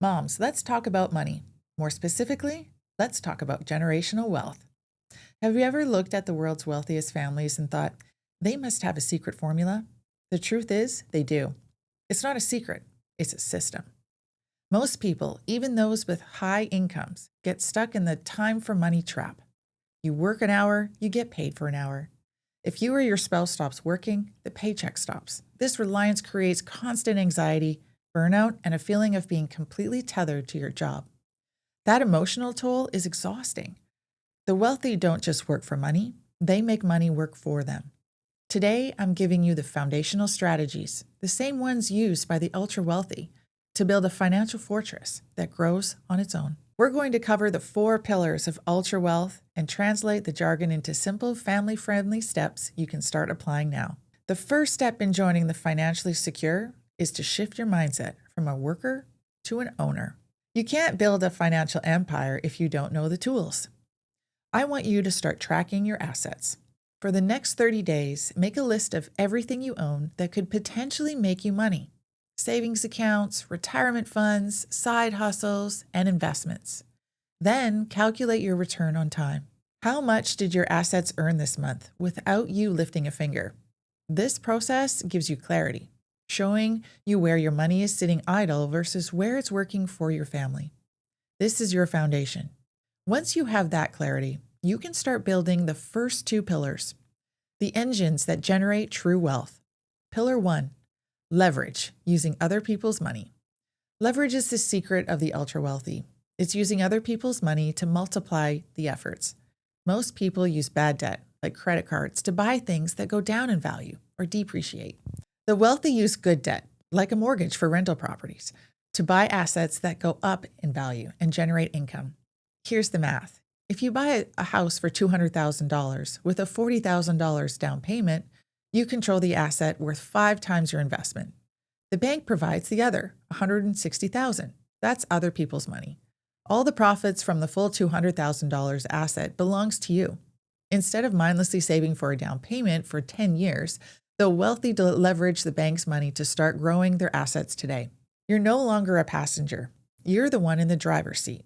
Moms, let's talk about money. More specifically, let's talk about generational wealth. Have you ever looked at the world's wealthiest families and thought, they must have a secret formula? The truth is, they do. It's not a secret, it's a system. Most people, even those with high incomes, get stuck in the time for money trap. You work an hour, you get paid for an hour. If you or your spouse stops working, the paycheck stops. This reliance creates constant anxiety, burnout, and a feeling of being completely tethered to your job. That emotional toll is exhausting. The wealthy don't just work for money, they make money work for them. Today, I'm giving you the foundational strategies, the same ones used by the ultra wealthy, to build a financial fortress that grows on its own. We're going to cover the 4 pillars of ultra wealth and translate the jargon into simple, family-friendly steps you can start applying now. The first step in joining the financially secure is to shift your mindset from a worker to an owner. You can't build a financial empire if you don't know the tools. I want you to start tracking your assets. For the next 30 days, make a list of everything you own that could potentially make you money. Savings accounts, retirement funds, side hustles, and investments. Then calculate your return on time. How much did your assets earn this month without you lifting a finger? This process gives you clarity, showing you where your money is sitting idle versus where it's working for your family. This is your foundation. Once you have that clarity, you can start building the first 2 pillars, the engines that generate true wealth. Pillar 1, leverage, using other people's money. Leverage is the secret of the ultra wealthy. It's using other people's money to multiply the efforts. Most people use bad debt, like credit cards, to buy things that go down in value or depreciate. The wealthy use good debt, like a mortgage for rental properties, to buy assets that go up in value and generate income. Here's the math. If you buy a house for $200,000 with a $40,000 down payment, you control the asset worth 5 times your investment. The bank provides the other, $160,000. That's other people's money. All the profits from the full $200,000 asset belongs to you. Instead of mindlessly saving for a down payment for 10 years, the wealthy leverage the bank's money to start growing their assets today. You're no longer a passenger. You're the one in the driver's seat.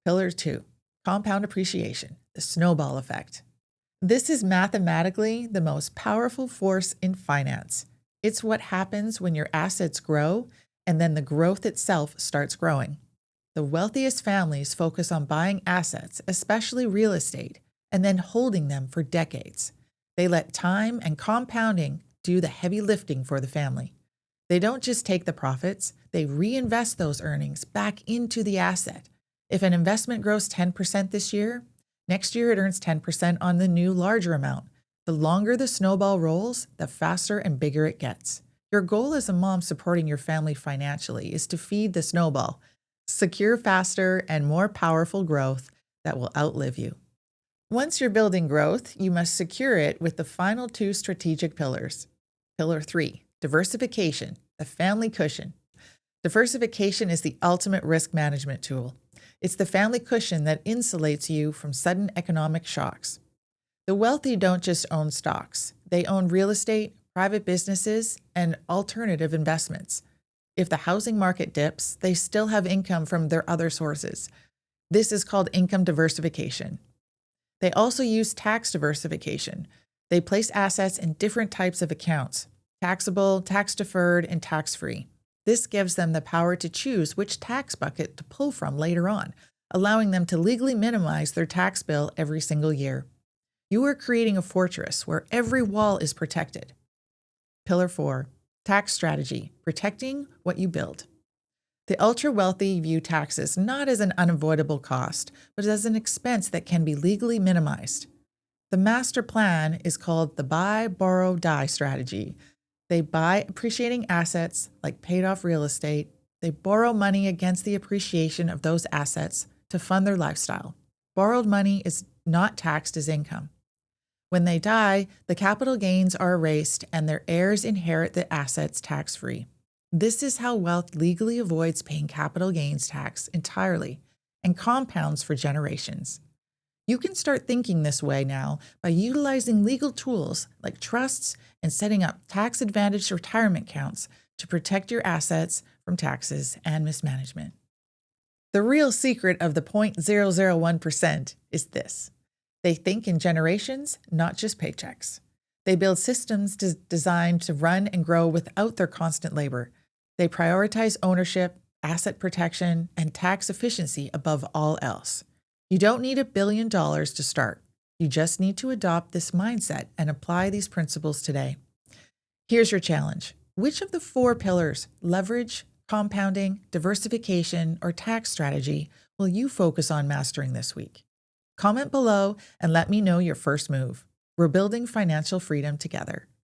Pillar 2, compound appreciation, the snowball effect. This is mathematically the most powerful force in finance. It's what happens when your assets grow and then the growth itself starts growing. The wealthiest families focus on buying assets, especially real estate, and then holding them for decades. They let time and compounding do the heavy lifting for the family. They don't just take the profits, they reinvest those earnings back into the asset. If an investment grows 10% this year, next year it earns 10% on the new larger amount. The longer the snowball rolls, the faster and bigger it gets. Your goal as a mom supporting your family financially is to feed the snowball, secure faster and more powerful growth that will outlive you. Once you're building growth, you must secure it with the final 2 strategic pillars. Pillar 3, diversification, the family cushion. Diversification is the ultimate risk management tool. It's the family cushion that insulates you from sudden economic shocks. The wealthy don't just own stocks. They own real estate, private businesses, and alternative investments. If the housing market dips, they still have income from their other sources. This is called income diversification. They also use tax diversification. They place assets in different types of accounts: taxable, tax-deferred, and tax-free. This gives them the power to choose which tax bucket to pull from later on, allowing them to legally minimize their tax bill every single year. You are creating a fortress where every wall is protected. Pillar 4, tax strategy, protecting what you build. The ultra-wealthy view taxes not as an unavoidable cost, but as an expense that can be legally minimized. The master plan is called the buy, borrow, die strategy. They buy appreciating assets like paid-off real estate. They borrow money against the appreciation of those assets to fund their lifestyle. Borrowed money is not taxed as income. When they die, the capital gains are erased and their heirs inherit the assets tax-free. This is how wealth legally avoids paying capital gains tax entirely and compounds for generations. You can start thinking this way now by utilizing legal tools like trusts and setting up tax-advantaged retirement accounts to protect your assets from taxes and mismanagement. The real secret of the 0.001% is this: they think in generations, not just paychecks. They build systems designed to run and grow without their constant labor. They prioritize ownership, asset protection, and tax efficiency above all else. You don't need $1 billion to start. You just need to adopt this mindset and apply these principles today. Here's your challenge. Which of the 4 pillars, leverage, compounding, diversification, or tax strategy, will you focus on mastering this week? Comment below and let me know your first move. We're building financial freedom together.